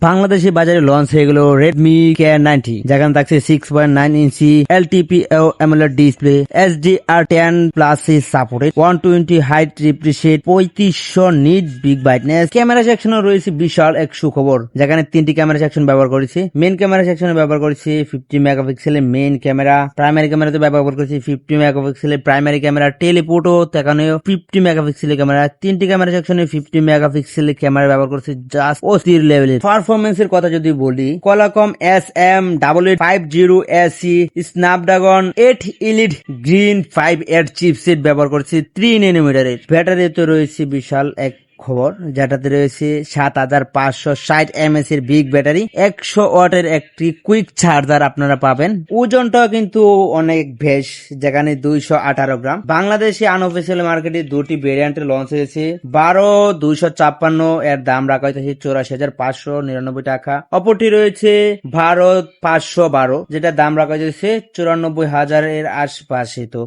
বাংলাদেশি বাজারে লঞ্চ হয়ে গেল রেডমি K90, যেখানে থাকছে 6.9 inch LTPO AMOLED display, HDR10+ supported, 120 হাইট refresh rate, 3500 nits peak brightness. Camera সেকশনে রয়েছে বিশাল এক সুখবর, যেখানে তিনটি ক্যামেরা সেকশন ব্যবহার করেছি। মেইন ক্যামেরা সেকশনে ব্যবহার করেছি 50 মেগাপিক্সেলের মেইন ক্যামেরা, প্রাইমারি ক্যামেরাতে ব্যবহার করেছি 50 মেগাপিক্সেলের প্রাইমারি ক্যামেরা, টেলিফোটো দেখানো 50 মেগাপিক্সেলের ক্যামেরা। তিনটি ক্যামেরা সেকশনে 50 মেগাপিক্সেলের ক্যামেরা ব্যবহার করেছি, জাস্ট অস্থির লেভেলের। পারফরমেন্সের কথা যদি বলি, Qualcomm SM8850SC Snapdragon 8 elite green 5 chipset ব্যবহার করেছি 3 nm। ব্যাটারিতে রয়েছে বিশাল এক খবর, যেটাতে রয়েছে 7560 mAh এর বিগ ব্যাটারি, 100 ওয়াটের একটি কুইক চার্জার আপনারা পাবেন। ওজনটাও কিন্তু অনেক বেশ, যেখানে 218 গ্রাম। বাংলাদেশে আনঅফিসিয়াল মার্কেটে দুটি ভেরিয়েন্টে লঞ্চ হয়েছে। 12-256 এর দাম রাখা হয়েছে 84,599 টাকা। অপরটি রয়েছে 12-512, যেটা দাম রাখা হয়েছে 94,000 এর আশপাশে। তো